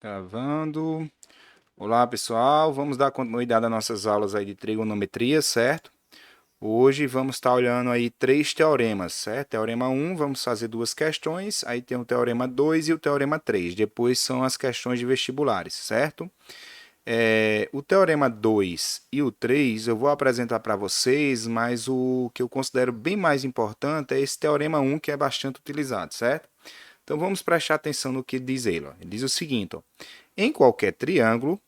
Gravando. Olá, pessoal. Vamos dar continuidade às nossas aulas aí de trigonometria, certo? Hoje vamos estar olhando aí três teoremas, certo? Teorema 1, vamos fazer duas questões, aí tem o teorema 2 e o teorema 3. Depois são as questões de vestibulares, certo? O teorema 2 e o 3 eu vou apresentar para vocês, mas o que eu considero bem mais importante é esse teorema 1 que é bastante utilizado, certo? Então vamos prestar atenção no que diz ele. Ó. Ele diz o seguinte, ó, em qualquer triângulo,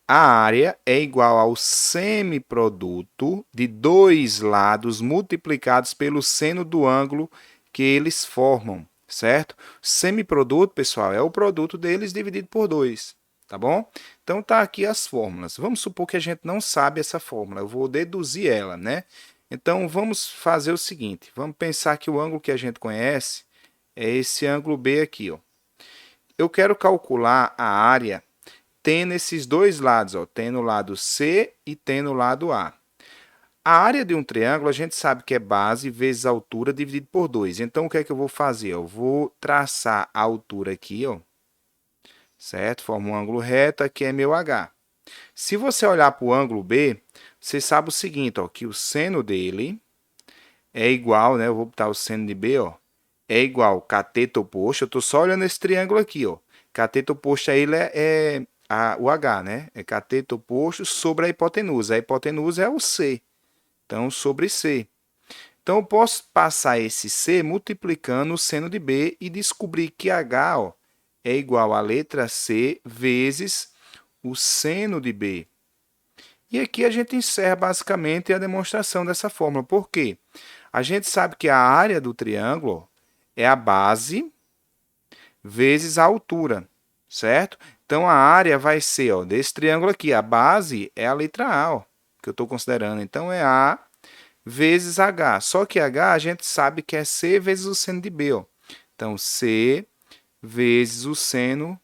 a área é igual ao semiproduto de dois lados multiplicados pelo seno do ângulo que eles formam, certo? Semiproduto, pessoal, é o produto deles dividido por 2, tá bom? Então tá aqui as fórmulas. Vamos supor que a gente não sabe essa fórmula, eu vou deduzir ela, né? Então vamos fazer o seguinte, vamos pensar que o ângulo que a gente conhece é esse ângulo B aqui, ó. Eu quero calcular a área tendo esses dois lados, ó, tendo o lado C e tendo o lado A. A área de um triângulo, a gente sabe que é base vezes a altura dividido por 2. Então, o que é que eu vou fazer? Eu vou traçar a altura aqui, ó, certo? Forma um ângulo reto, aqui é meu H. Se você olhar para o ângulo B, você sabe o seguinte, ó, que o seno dele é igual, né? Eu vou botar o seno de B, ó, é igual cateto oposto. Eu estou só olhando esse triângulo aqui, ó. Cateto oposto a ele o H, né? É cateto oposto sobre a hipotenusa. A hipotenusa é o C. Então, sobre C. Então, eu posso passar esse C multiplicando o seno de B e descobrir que H, ó, é igual a letra C vezes o seno de B. E aqui a gente encerra basicamente a demonstração dessa fórmula. Por quê? A gente sabe que a área do triângulo é a base vezes a altura, certo? Então, a área vai ser, ó, desse triângulo aqui. A base é a letra A, ó, que eu estou considerando. Então, é A vezes H. Só que H a gente sabe que é C vezes o seno de B. Ó. Então, C vezes o seno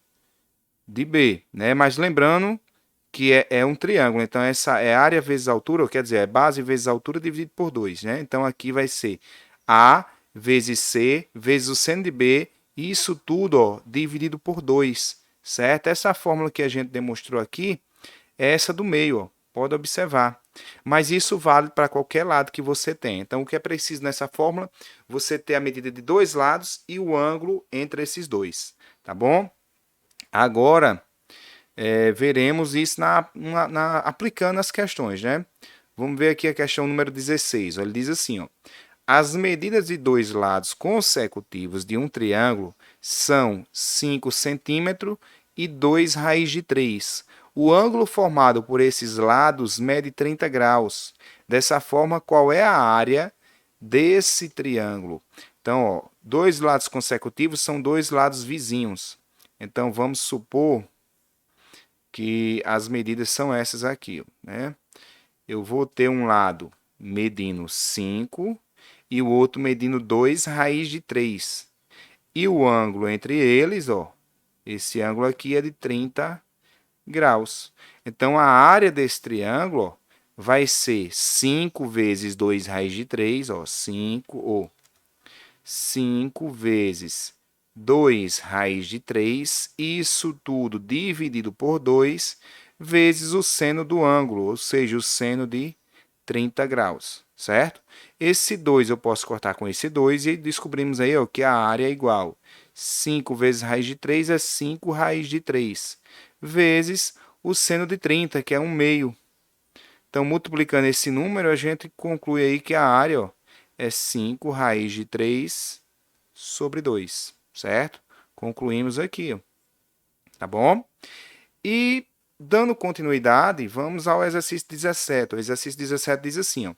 de B. Né? Mas lembrando que é um triângulo. Então, essa é área vezes altura, quer dizer, é base vezes altura dividido por 2. Né? Então, aqui vai ser A vezes C vezes o seno de B. Isso tudo ó, dividido por 2. Certo? Essa fórmula que a gente demonstrou aqui é essa do meio. Ó. Pode observar. Mas isso vale para qualquer lado que você tenha. Então, o que é preciso nessa fórmula? Você ter a medida de dois lados e o ângulo entre esses dois. Tá bom? Agora, veremos isso aplicando as questões, né? Vamos ver aqui a questão número 16. Ele diz assim, ó, as medidas de dois lados consecutivos de um triângulo são 5 centímetros e 2 raiz de 3. O ângulo formado por esses lados mede 30 graus. Dessa forma, qual é a área desse triângulo? Então, ó, dois lados consecutivos são dois lados vizinhos. Então, vamos supor que as medidas são essas aqui, né? Eu vou ter um lado medindo 5 e o outro medindo 2 raiz de 3. E o ângulo entre eles, ó, esse ângulo aqui é de 30 graus. Então, a área desse triângulo ó, vai ser 5 vezes 2 raiz de 3, ó, 5 vezes 2 raiz de 3, isso tudo dividido por 2, vezes o seno do ângulo, ou seja, o seno de 30 graus, certo? Esse 2 eu posso cortar com esse 2 e descobrimos aí ó, que a área é igual 5 vezes raiz de 3 é 5 raiz de 3, vezes o seno de 30, que é 1/2. Então, multiplicando esse número, a gente conclui aí que a área ó, é 5 raiz de 3 sobre 2, certo? Concluímos aqui, ó, tá bom? E, dando continuidade, vamos ao exercício 17. O exercício 17 diz assim, ó,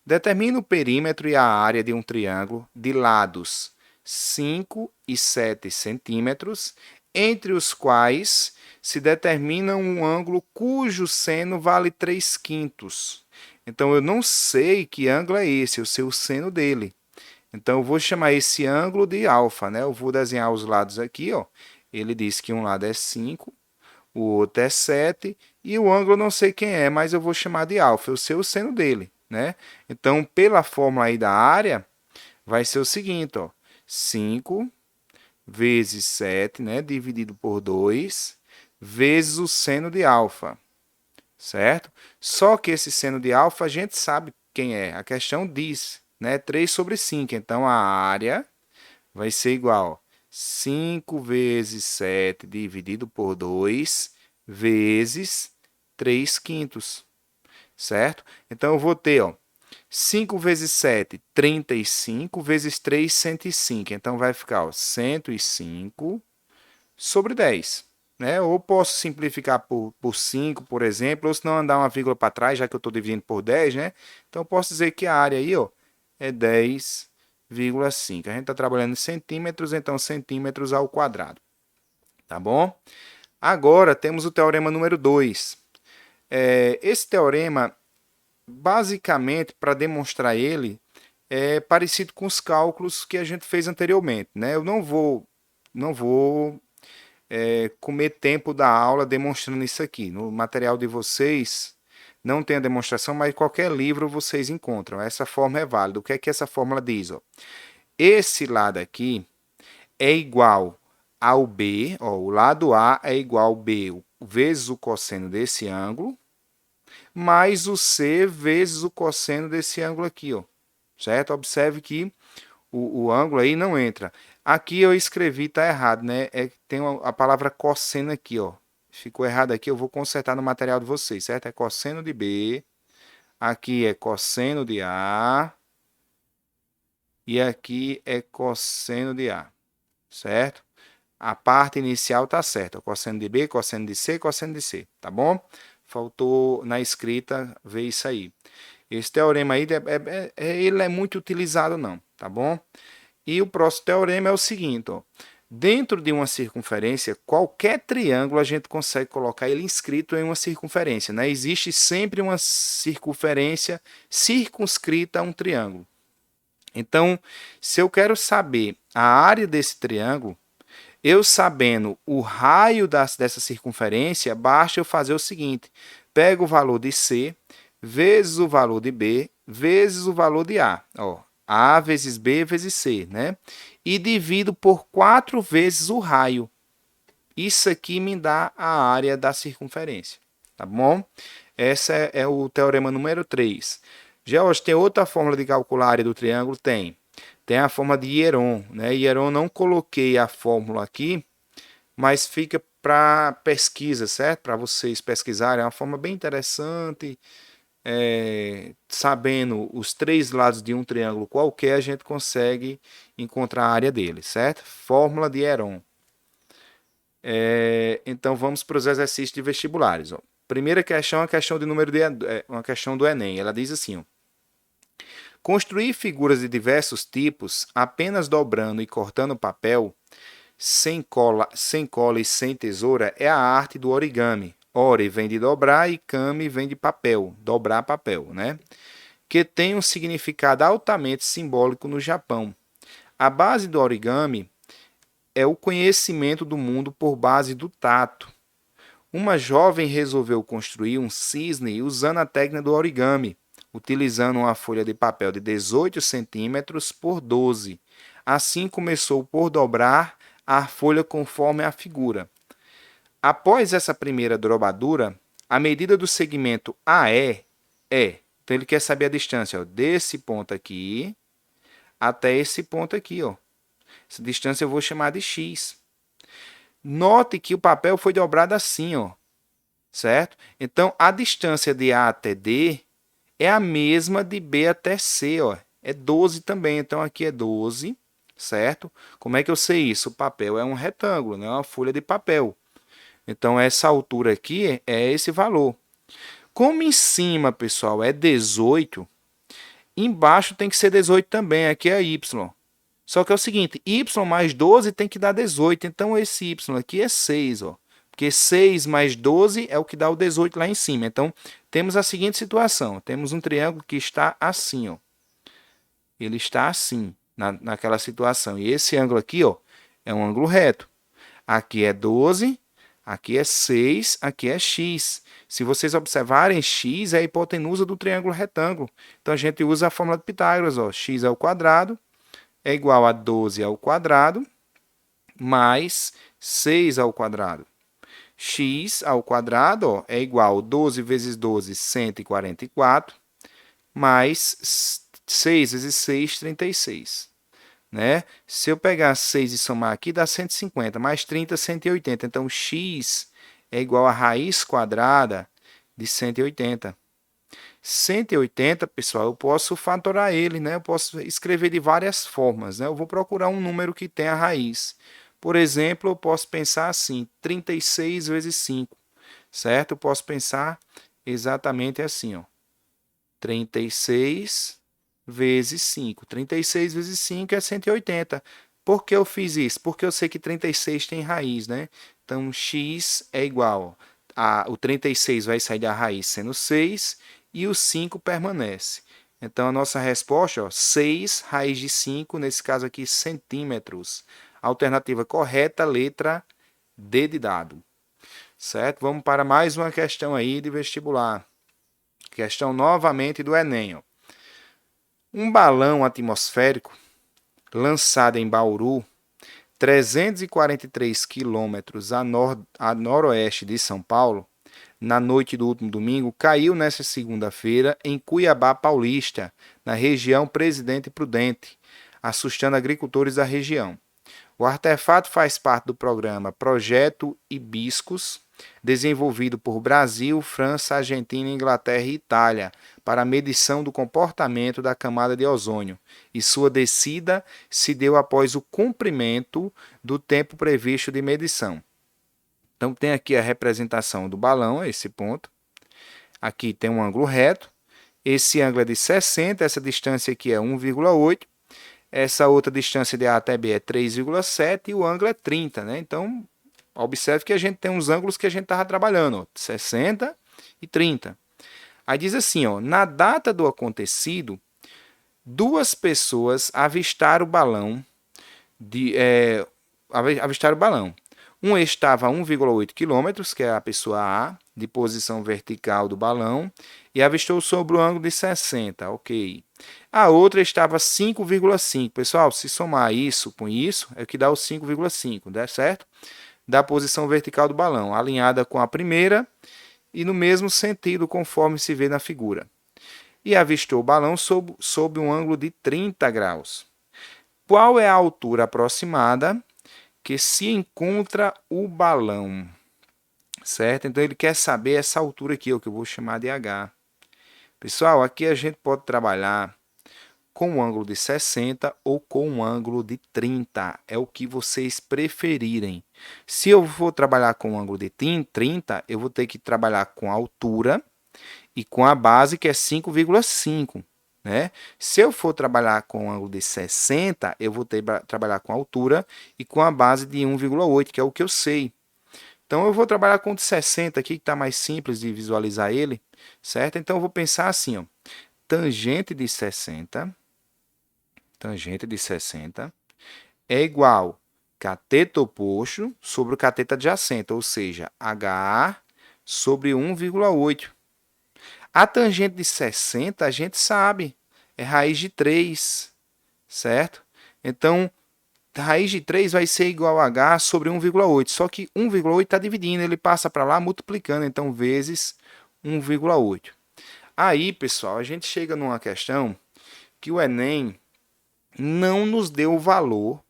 determina o perímetro e a área de um triângulo de lados 5 e 7 centímetros, entre os quais se determina um ângulo cujo seno vale 3/5. Então, eu não sei que ângulo é esse, eu sei o seno dele. Então, eu vou chamar esse ângulo de alfa, né? Eu vou desenhar os lados aqui, ó. Ele diz que um lado é 5, o outro é 7, e o ângulo eu não sei quem é, mas eu vou chamar de alfa, eu sei o seno dele, né? Então, pela fórmula aí da área, vai ser o seguinte, ó. 5 vezes 7, né? Dividido por 2, vezes o seno de alfa, certo? Só que esse seno de alfa a gente sabe quem é. A questão diz, né? 3 sobre 5. Então, a área vai ser igual a 5 vezes 7 dividido por 2 vezes 3 quintos, certo? Então, eu vou ter, ó, 5 vezes 7, 35, vezes 3, 105. Então, vai ficar, ó, 105 sobre 10. Né? Ou posso simplificar por 5, por exemplo, ou se não andar uma vírgula para trás, já que eu estou dividindo por 10, né? Então, eu posso dizer que a área aí, ó, é 10,5. A gente está trabalhando em centímetros, então centímetros ao quadrado. Tá bom? Agora, temos o teorema número 2. Esse teorema, basicamente, para demonstrar ele, é parecido com os cálculos que a gente fez anteriormente. Né? Eu não vou comer tempo da aula demonstrando isso aqui. No material de vocês não tem a demonstração, mas qualquer livro vocês encontram. Essa forma é válida. O que é que essa fórmula diz? Ó? Esse lado aqui é igual ao B, ó, o lado A é igual ao B vezes o cosseno desse ângulo, mais o C vezes o cosseno desse ângulo aqui, ó, certo? Observe que o ângulo aí não entra. Aqui eu escrevi, tá errado, né? Tem a palavra cosseno aqui, ó. Ficou errado aqui, eu vou consertar no material de vocês, certo? É cosseno de B, aqui é cosseno de A, e aqui é cosseno de A, certo? A parte inicial tá certa, cosseno de B, cosseno de C, tá bom? Faltou na escrita ver isso aí. Esse teorema aí, ele é muito utilizado não, tá bom? E o próximo teorema é o seguinte, ó. Dentro de uma circunferência, qualquer triângulo a gente consegue colocar ele inscrito em uma circunferência, né? Existe sempre uma circunferência circunscrita a um triângulo. Então, se eu quero saber a área desse triângulo, eu sabendo o raio dessa circunferência, basta eu fazer o seguinte: pego o valor de C vezes o valor de B vezes o valor de A. Ó, A vezes B vezes C, né? E divido por 4 vezes o raio. Isso aqui me dá a área da circunferência, tá bom? Esse é o teorema número 3. George, tem outra fórmula de calcular a área do triângulo? Tem. Tem a forma de Hieron, né? Hieron não coloquei a fórmula aqui, mas fica para pesquisa, certo? Para vocês pesquisarem. É uma forma bem interessante. Sabendo os 3 lados de um triângulo qualquer, a gente consegue encontrar a área dele, certo? Fórmula de Hieron. Então vamos para os exercícios de vestibulares. Ó. Primeira questão é uma questão de número uma questão do Enem. Ela diz assim: ó, construir figuras de diversos tipos apenas dobrando e cortando papel, sem cola e sem tesoura, é a arte do origami. Ore vem de dobrar e kami vem de papel, dobrar papel, né? Que tem um significado altamente simbólico no Japão. A base do origami é o conhecimento do mundo por base do tato. Uma jovem resolveu construir um cisne usando a técnica do origami, utilizando uma folha de papel de 18 centímetros por 12. Assim começou por dobrar a folha conforme a figura. Após essa primeira dobradura, a medida do segmento AE é, então ele quer saber a distância, ó, desse ponto aqui até esse ponto aqui, ó. Essa distância eu vou chamar de x. Note que o papel foi dobrado assim, ó, certo? Então, a distância de A até D é a mesma de B até C, ó. É 12 também, então aqui é 12, certo? Como é que eu sei isso? O papel é um retângulo, não é uma folha de papel. Então, essa altura aqui é esse valor. Como em cima, pessoal, é 18, embaixo tem que ser 18 também, aqui é y. Só que é o seguinte, y mais 12 tem que dar 18, então esse y aqui é 6, ó. Porque 6 mais 12 é o que dá o 18 lá em cima. Então, temos a seguinte situação. Temos um triângulo que está assim, ó. Ele está assim, naquela situação. E esse ângulo aqui, ó, é um ângulo reto. Aqui é 12, aqui é 6, aqui é x. Se vocês observarem, x é a hipotenusa do triângulo retângulo. Então, a gente usa a fórmula de Pitágoras, ó. X ao quadrado é igual a 12 ao quadrado mais 6 ao quadrado. x ao quadrado, ó, é igual a 12 vezes 12, 144, mais 6 vezes 6, 36. Né? Se eu pegar 6 e somar aqui, dá 150, mais 30, 180. Então, x é igual a raiz quadrada de 180. 180, pessoal, eu posso fatorar ele, né? Eu posso escrever de várias formas, né? Eu vou procurar um número que tenha raiz. Por exemplo, eu posso pensar assim, 36 vezes 5, certo? Eu posso pensar exatamente assim, ó. 36 vezes 5. 36 vezes 5 é 180. Por que eu fiz isso? Porque eu sei que 36 tem raiz, né? Então, x é igual o 36 vai sair da raiz sendo 6 e o 5 permanece. Então, a nossa resposta, ó, 6 raiz de 5, nesse caso aqui, centímetros. Alternativa correta, letra D de dado. Certo? Vamos para mais uma questão aí de vestibular. Questão novamente do Enem. Ó. Um balão atmosférico lançado em Bauru, 343 quilômetros a noroeste de São Paulo, na noite do último domingo, caiu nesta segunda-feira em Cuiabá Paulista, na região Presidente Prudente, assustando agricultores da região. O artefato faz parte do programa Projeto Hibiscus, desenvolvido por Brasil, França, Argentina, Inglaterra e Itália para a medição do comportamento da camada de ozônio, e sua descida se deu após o cumprimento do tempo previsto de medição. Então tem aqui a representação do balão, esse ponto. Aqui tem um ângulo reto. Esse ângulo é de 60, essa distância aqui é 1,8. Essa outra distância de A até B é 3,7 e o ângulo é 30, né? Então, observe que a gente tem uns ângulos que a gente estava trabalhando, ó, 60 e 30. Aí diz assim, ó, na data do acontecido, duas pessoas avistaram o balão, avistaram o balão. Um estava a 1,8 km, que é a pessoa A, de posição vertical do balão, e avistou sobre o ângulo de 60, ok. A outra estava 5,5. Pessoal, se somar isso com isso, é o que dá o 5,5, dá certo? Da posição vertical do balão, alinhada com a primeira e no mesmo sentido conforme se vê na figura. E avistou o balão sob um ângulo de 30 graus. Qual é a altura aproximada que se encontra o balão? Certo? Então ele quer saber essa altura aqui, o que eu vou chamar de H. Pessoal, aqui a gente pode trabalhar com um ângulo de 60 ou com um ângulo de 30. É o que vocês preferirem. Se eu for trabalhar com um ângulo de 30, eu vou ter que trabalhar com a altura e com a base, que é 5,5. Né? Se eu for trabalhar com um ângulo de 60, eu vou ter que trabalhar com a altura e com a base de 1,8, que é o que eu sei. Então, eu vou trabalhar com o de 60 aqui, que está mais simples de visualizar ele, certo? Então, eu vou pensar assim, ó, tangente de 60 é igual cateto oposto sobre o cateto adjacente, ou seja, H sobre 1,8. A tangente de 60, a gente sabe, é raiz de 3, certo? Então, raiz de 3 vai ser igual a H sobre 1,8. Só que 1,8 está dividindo, ele passa para lá multiplicando, então vezes 1,8. Aí, pessoal, a gente chega numa questão que o Enem não nos deu o valor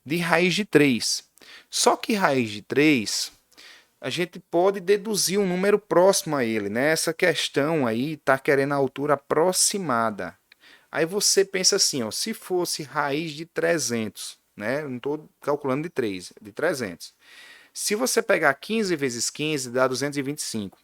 de raiz de 3. Só que raiz de 3, a gente pode deduzir um número próximo a ele, né? Essa questão aí está querendo a altura aproximada. Aí você pensa assim, ó, se fosse raiz de 300, né? Não estou calculando de 3, de 300. Se você pegar 15 vezes 15, dá 225.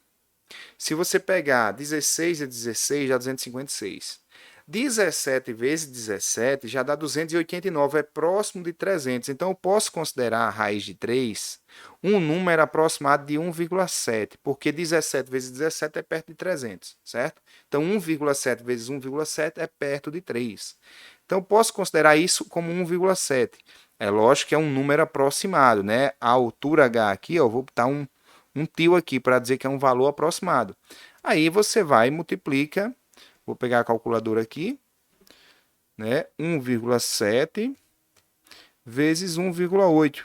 Se você pegar 16 vezes 16, dá 256. 17 vezes 17 já dá 289, é próximo de 300. Então, eu posso considerar a raiz de 3 um número aproximado de 1,7, porque 17 vezes 17 é perto de 300, certo? Então, 1,7 vezes 1,7 é perto de 3. Então, eu posso considerar isso como 1,7. É lógico que é um número aproximado, né? A altura H aqui, ó, eu vou botar um tio aqui para dizer que é um valor aproximado. Aí você vai e multiplica. Vou pegar a calculadora aqui, né? 1,7 vezes 1,8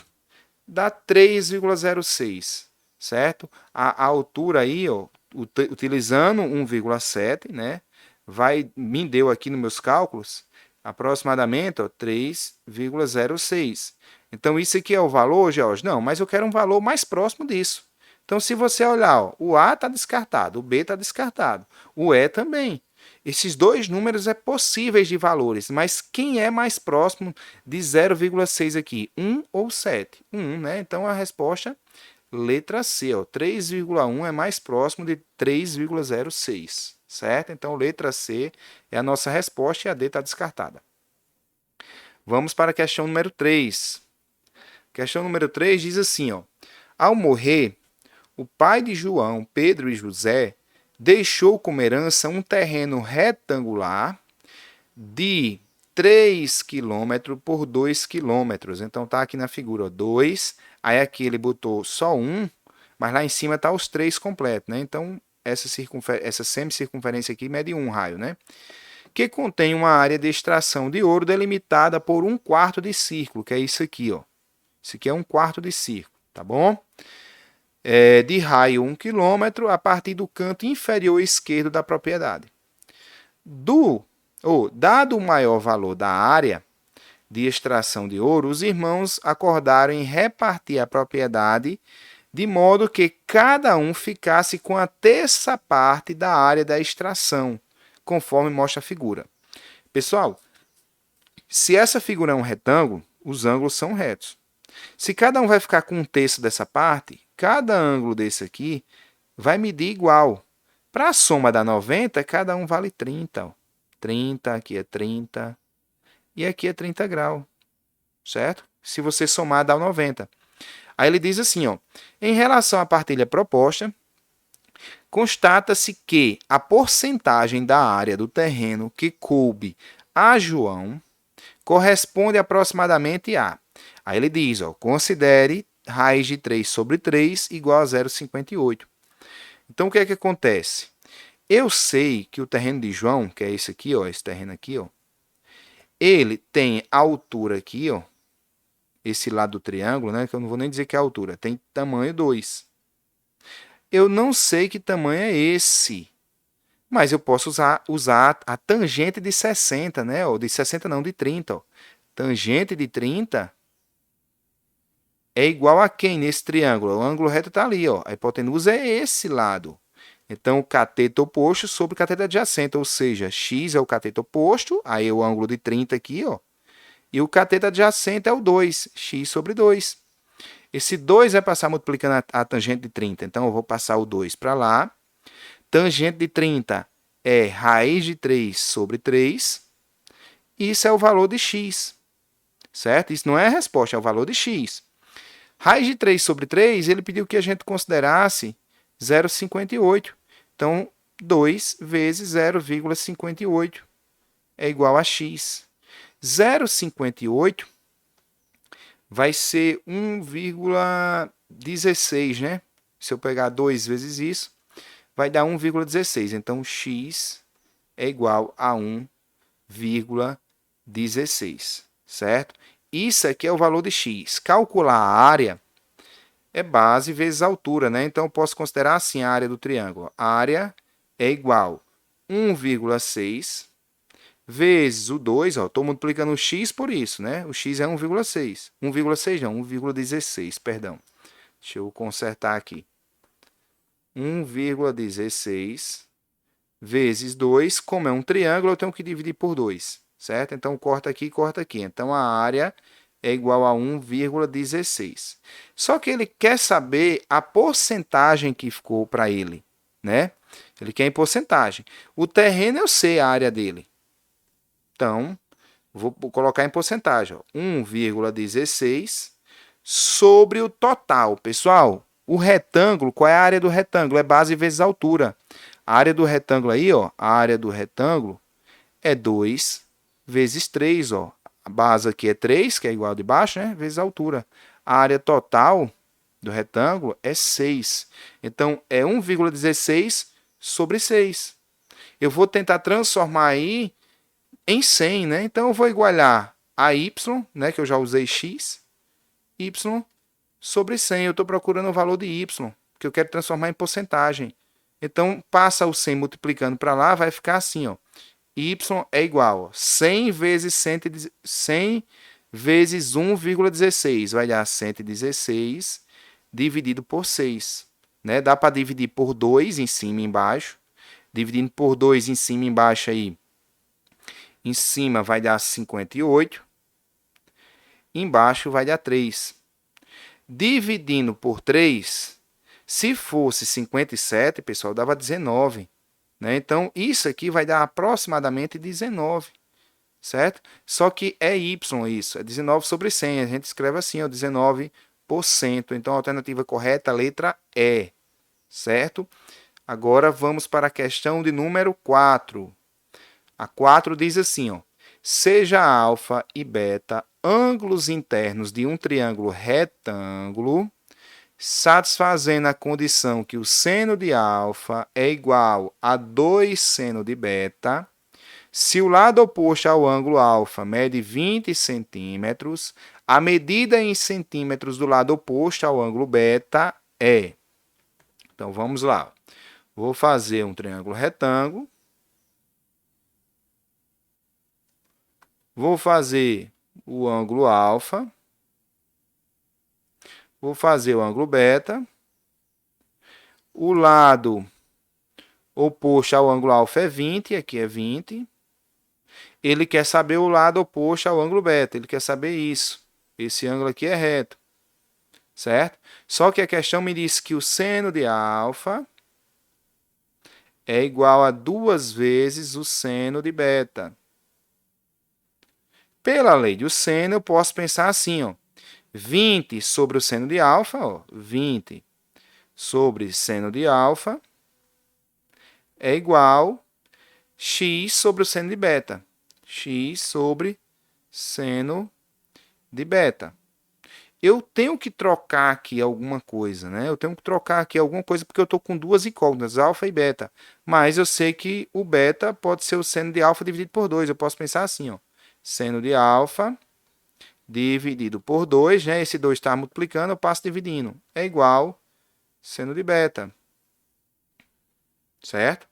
dá 3,06, certo? A altura aí, ó, utilizando 1,7, né? Me deu aqui nos meus cálculos aproximadamente, ó, 3,06. Então, isso aqui é o valor, George? Não, mas eu quero um valor mais próximo disso. Então, se você olhar, ó, o A está descartado, o B está descartado, o E também. Esses dois números é possíveis de valores, mas quem é mais próximo de 0,6 aqui? 1 ou 7? 1, né? Então, a resposta, letra C, ó, 3,1 é mais próximo de 3,06, certo? Então, letra C é a nossa resposta e a D está descartada. Vamos para a questão número 3. Questão número 3 diz assim, ó, ao morrer, o pai de João, Pedro e José deixou como herança um terreno retangular de 3 km por 2 km. Então, tá aqui na figura, ó, 2, aí aqui ele botou só 1, mas lá em cima tá os 3 completos, né? Então, essa semicircunferência aqui mede 1 raio, né? Que contém uma área de extração de ouro delimitada por 1/4 de círculo, que é isso aqui, ó. Isso aqui é 1/4 de círculo, tá bom? De raio 1 km a partir do canto inferior esquerdo da propriedade. Dado o maior valor da área de extração de ouro, os irmãos acordaram em repartir a propriedade de modo que cada um ficasse com a terça parte da área da extração, conforme mostra a figura. Pessoal, se essa figura é um retângulo, os ângulos são retos. Se cada um vai ficar com 1/3 dessa parte, cada ângulo desse aqui vai medir igual. Para a soma dar 90, cada um vale 30. Ó. 30, aqui é 30 e aqui é 30 graus, certo? Se você somar, dá 90. Aí ele diz assim, ó, em relação à partilha proposta, constata-se que a porcentagem da área do terreno que coube a João corresponde aproximadamente a... Aí ele diz, ó, considere raiz de 3 sobre 3 igual a 0,58. Então, o que é que acontece? Eu sei que o terreno de João, que é esse aqui, ó, esse terreno aqui, ó, ele tem a altura aqui, ó, esse lado do triângulo, né, que eu não vou nem dizer que é a altura, tem tamanho 2. Eu não sei que tamanho é esse, mas eu posso usar a tangente de 60, né, ou de 60 não, de 30. Ó. Tangente de 30 é igual a quem nesse triângulo? O ângulo reto está ali, ó. A hipotenusa é esse lado. Então, o cateto oposto sobre o cateto adjacente, ou seja, x é o cateto oposto, aí é o ângulo de 30 aqui, ó. E o cateto adjacente é o 2, x sobre 2. Esse 2 vai passar multiplicando a tangente de 30. Então, eu vou passar o 2 para lá. Tangente de 30 é raiz de 3 sobre 3. Isso é o valor de x, certo? Isso não é a resposta, é o valor de x. Raiz de 3 sobre 3, ele pediu que a gente considerasse 0,58. Então, 2 vezes 0,58 é igual a x. 0,58 vai ser 1,16, né? Se eu pegar 2 vezes isso, vai dar 1,16. Então, x é igual a 1,16, certo? Isso aqui é o valor de x. Calcular a área é base vezes altura, né? Então, eu posso considerar assim a área do triângulo. A área é igual a 1,6 vezes o 2, estou multiplicando o x por isso, né? O x é 1,6. 1,6 não, 1,16, perdão. Deixa eu consertar aqui. 1,16 vezes 2, como é um triângulo, eu tenho que dividir por 2, certo? Então, corta aqui, corta aqui. Então, a área é igual a 1,16. Só que ele quer saber a porcentagem que ficou para ele, né? Ele quer em porcentagem. O terreno eu sei a área dele. Então, vou colocar em porcentagem. 1,16 sobre o total. Pessoal, o retângulo, qual é a área do retângulo? É base vezes altura. A área do retângulo aí, ó, a área do retângulo é 2 vezes 3, ó. A base aqui é 3, que é igual de baixo, né? Vezes a altura. A área total do retângulo é 6. Então, é 1,16 sobre 6. Eu vou tentar transformar aí em 100, né? Então, eu vou igualar a y, né? Que eu já usei x, y sobre 100. Eu estou procurando o valor de y, porque eu quero transformar em porcentagem. Então, passa o 100 multiplicando para lá, vai ficar assim, ó. Y é igual a 100 vezes 100 vezes 1,16, vai dar 116 dividido por 6. Né? Dá para dividir por 2 em cima e embaixo. Dividindo por 2 em cima e embaixo aí, em cima vai dar 58, embaixo vai dar 3. Dividindo por 3, se fosse 57, pessoal, dava 19. Né? Então, isso aqui vai dar aproximadamente 19, certo? Só que é y isso, é 19 sobre 100. A gente escreve assim, ó, 19%. Então, a alternativa correta, a letra E, certo? Agora, vamos para a questão de número 4. A 4 diz assim, ó, seja alfa e beta ângulos internos de um triângulo retângulo, satisfazendo a condição que o seno de alfa é igual a 2 seno de beta, se o lado oposto ao ângulo alfa mede 20 centímetros, a medida em centímetros do lado oposto ao ângulo beta é... Então, vamos lá. Vou fazer um triângulo retângulo. Vou fazer o ângulo alfa. Vou fazer o ângulo beta. O lado oposto ao ângulo alfa é 20, aqui é 20. Ele quer saber o lado oposto ao ângulo beta, ele quer saber isso. Esse ângulo aqui é reto, certo? Só que a questão me diz que o seno de alfa é igual a 2 vezes o seno de beta. Pela lei do seno, eu posso pensar assim, ó, 20 sobre o seno de alfa, ó, 20 sobre seno de alfa é igual a x sobre o seno de beta. X sobre seno de beta. Eu tenho que trocar aqui alguma coisa, né? Eu tenho que trocar aqui alguma coisa porque eu estou com duas incógnitas, alfa e beta. Mas eu sei que o beta pode ser o seno de alfa dividido por 2. Eu posso pensar assim, ó, seno de alfa dividido por 2, né? Esse 2 está multiplicando, eu passo dividindo. É igual seno de beta. Certo?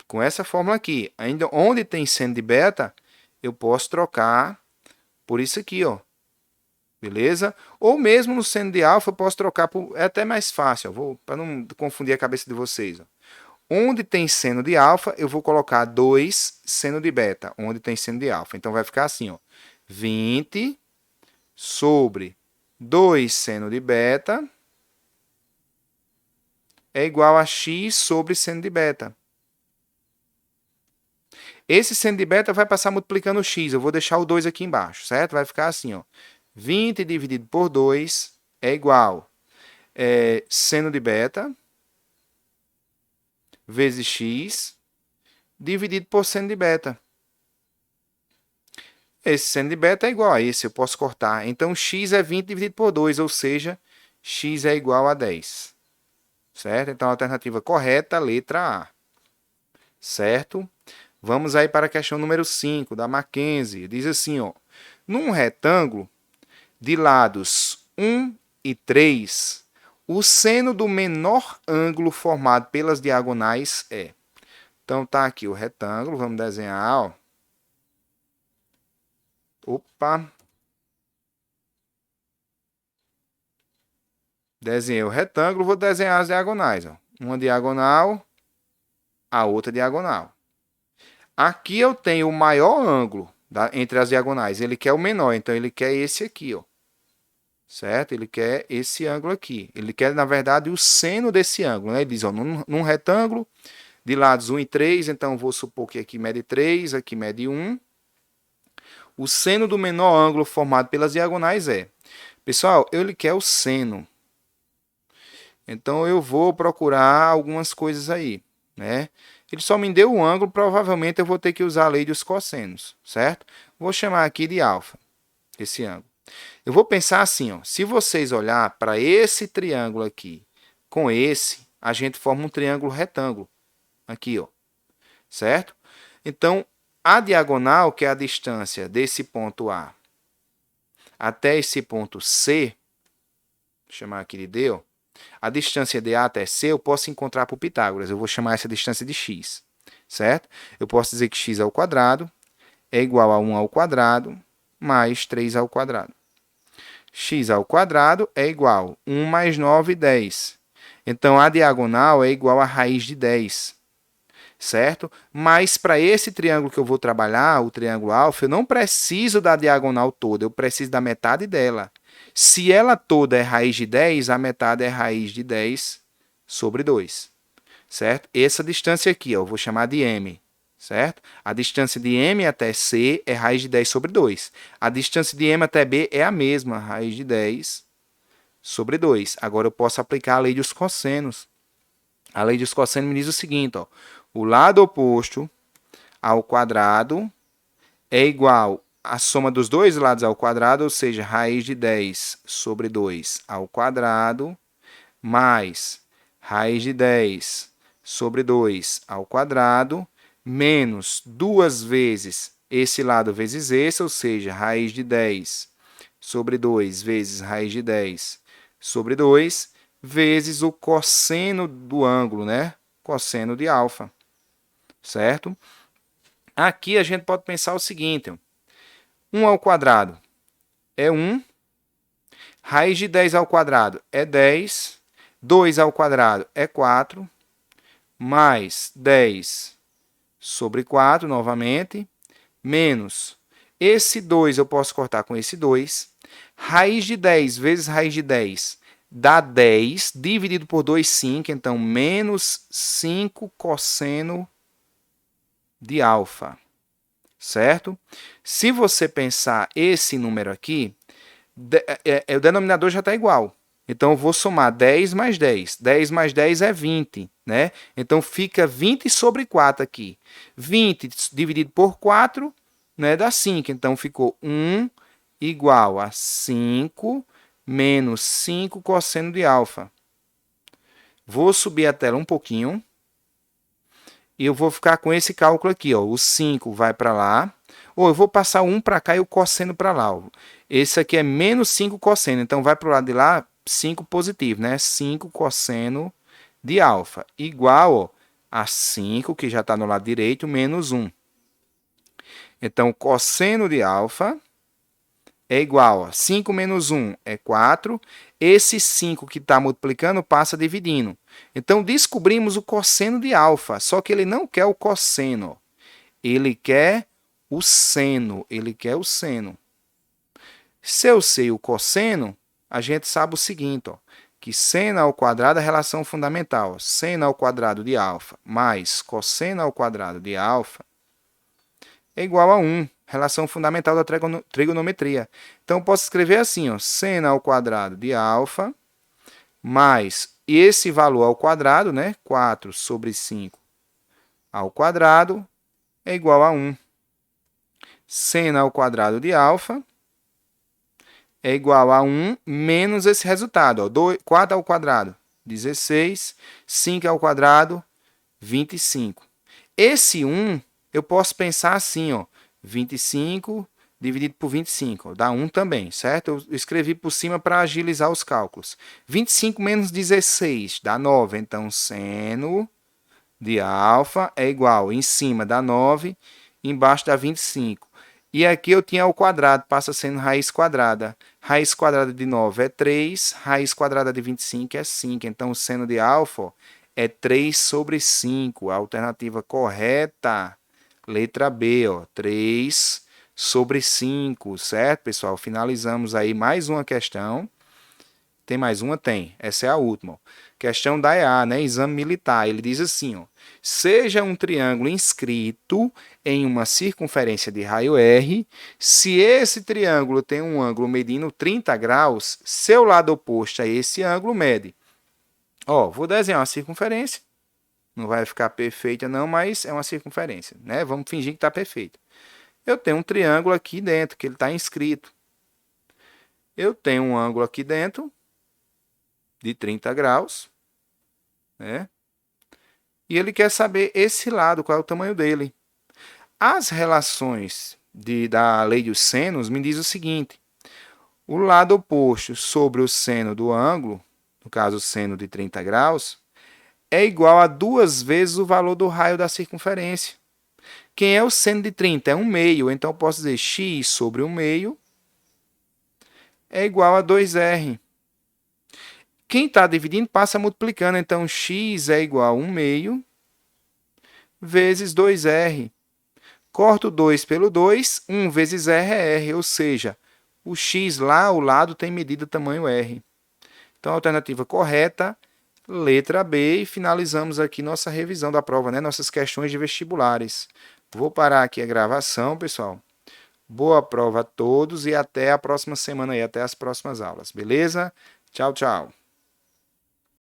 Com essa fórmula aqui. Ainda onde tem seno de beta, eu posso trocar por isso aqui, ó. Beleza? Ou mesmo no seno de alfa, eu posso trocar por... É até mais fácil, para não confundir a cabeça de vocês. Ó. Onde tem seno de alfa, eu vou colocar 2 seno de beta. Onde tem seno de alfa. Então, vai ficar assim, ó. 20 sobre 2 seno de beta é igual a x sobre seno de beta. Esse seno de beta vai passar multiplicando o x. Eu vou deixar o 2 aqui embaixo, certo? Vai ficar assim, ó. 20 dividido por 2 é igual seno de beta vezes x dividido por seno de beta. Esse seno de beta é igual a esse, eu posso cortar. Então, x é 20 dividido por 2, ou seja, x é igual a 10. Certo? Então, a alternativa correta, letra A. Certo? Vamos aí para a questão número 5, da Mackenzie. Diz assim, ó, num retângulo de lados 1 e 3, o seno do menor ângulo formado pelas diagonais é... Então, tá aqui o retângulo, vamos desenhar, ó. Opa! Desenhei o retângulo, vou desenhar as diagonais, ó. Uma diagonal, a outra diagonal. Aqui eu tenho o maior ângulo entre as diagonais, ele quer o menor, então ele quer esse aqui, ó. Certo? Ele quer esse ângulo aqui. Ele quer, na verdade, o seno desse ângulo, né? Ele diz, ó, num retângulo de lados 1 e 3, então vou supor que aqui mede 3, aqui mede 1. O seno do menor ângulo formado pelas diagonais é... Pessoal, ele quer o seno. Então, eu vou procurar algumas coisas aí, né? Ele só me deu o ângulo, provavelmente eu vou ter que usar a lei dos cossenos, certo? Vou chamar aqui de alfa, esse ângulo. Eu vou pensar assim, ó, se vocês olhar para esse triângulo aqui com esse, a gente forma um triângulo retângulo. Aqui, ó, certo? Então, a diagonal, que é a distância desse ponto A até esse ponto C, vou chamar aqui de D, ó, A distância de A até C eu posso encontrar por Pitágoras. Eu vou chamar essa distância de x, certo? Eu posso dizer que x ao quadrado é igual a 1 ao quadrado mais 3 ao quadrado. X ao quadrado é igual a 1 mais 9, 10. Então, a diagonal é igual a raiz de 10, certo? Mas para esse triângulo que eu vou trabalhar, o triângulo alfa, eu não preciso da diagonal toda, eu preciso da metade dela. Se ela toda é raiz de 10, a metade é raiz de 10 sobre 2, certo? Essa distância aqui, ó, eu vou chamar de m, certo? A distância de m até C é raiz de 10 sobre 2. A distância de m até B é a mesma, raiz de 10 sobre 2. Agora eu posso aplicar a lei dos cossenos. A lei dos cossenos me diz o seguinte, ó, o lado oposto ao quadrado é igual à soma dos dois lados ao quadrado, ou seja, raiz de 10 sobre 2 ao quadrado, mais raiz de 10 sobre 2 ao quadrado, menos 2 vezes esse lado vezes esse, ou seja, raiz de 10 sobre 2 vezes raiz de 10 sobre 2, vezes o cosseno do ângulo, né? Cosseno de alfa, certo? Aqui a gente pode pensar o seguinte, 1 ao quadrado é 1, raiz de 10 ao quadrado é 10, 2 ao quadrado é 4, mais 10 sobre 4, novamente, menos esse 2 eu posso cortar com esse 2, raiz de 10 vezes raiz de 10 dá 10, dividido por 2, 5, então menos 5 cosseno de alfa, certo? Se você pensar esse número aqui, o denominador já está igual. Então, eu vou somar 10 mais 10. 10 mais 10 é 20, né? Então, fica 20 sobre 4 aqui. 20 dividido por 4, né, dá 5. Então, ficou 1 igual a 5 menos 5 cosseno de alfa. Vou subir a tela um pouquinho. E eu vou ficar com esse cálculo aqui, ó. O 5 vai para lá. Ou eu vou passar o 1 para cá e o cosseno para lá. Ó. Esse aqui é menos 5 cosseno. Então, vai para o lado de lá 5 positivo, né? 5 cosseno de alfa. Igual ó, a 5, que já está no lado direito, menos 1. Então, cosseno de alfa é igual a 5 menos 1 é 4. Esse 5 que está multiplicando passa dividindo. Então, descobrimos o cosseno de alfa, só que ele não quer o cosseno. Ele quer o seno. Ele quer o seno. Se eu sei o cosseno, a gente sabe o seguinte, ó, que seno ao quadrado é a relação fundamental. Seno ao quadrado de alfa mais cosseno ao quadrado de alfa é igual a 1. Relação fundamental da trigonometria. Então, eu posso escrever assim, ó, seno ao quadrado de alfa mais esse valor ao quadrado, né? 4 sobre 5 ao quadrado é igual a 1. Seno ao quadrado de alfa é igual a 1 menos esse resultado. Ó, 4 ao quadrado, 16. 5 ao quadrado, 25. Esse 1, eu posso pensar assim, ó, 25 dividido por 25, dá 1 também, certo? Eu escrevi por cima para agilizar os cálculos. 25 menos 16 dá 9, então seno de alfa é igual, em cima dá 9, embaixo dá 25. E aqui eu tinha ao quadrado, passa sendo raiz quadrada. Raiz quadrada de 9 é 3, raiz quadrada de 25 é 5. Então, o seno de alfa ó, é 3 sobre 5. A alternativa correta, letra B, ó, 3 sobre 5, certo, pessoal? Finalizamos aí mais uma questão. Tem mais uma? Tem. Essa é a última. Questão da EA, né? Exame militar. Ele diz assim, ó, seja um triângulo inscrito em uma circunferência de raio R, se esse triângulo tem um ângulo medindo 30 graus, seu lado oposto a esse ângulo mede. Ó, vou desenhar uma circunferência. Não vai ficar perfeita não, mas é uma circunferência, né? Vamos fingir que está perfeita. Eu tenho um triângulo aqui dentro, que ele está inscrito. Eu tenho um ângulo aqui dentro de 30 graus, né? E ele quer saber esse lado, qual é o tamanho dele. As relações da lei dos senos me diz o seguinte, o lado oposto sobre o seno do ângulo, no caso seno de 30 graus, é igual a 2 vezes o valor do raio da circunferência. Quem é o seno de 30? É 1/2. Então, eu posso dizer x sobre 1/2 é igual a 2r. Quem está dividindo passa multiplicando. Então, x é igual a 1/2 vezes 2r. Corto 2 pelo 2, 1 vezes r é r, ou seja, o x lá ao lado tem medida tamanho r. Então, a alternativa correta, letra B, e finalizamos aqui nossa revisão da prova, né? Nossas questões de vestibulares. Vou parar aqui a gravação, pessoal. Boa prova a todos e até a próxima semana aí, até as próximas aulas, beleza? Tchau, tchau.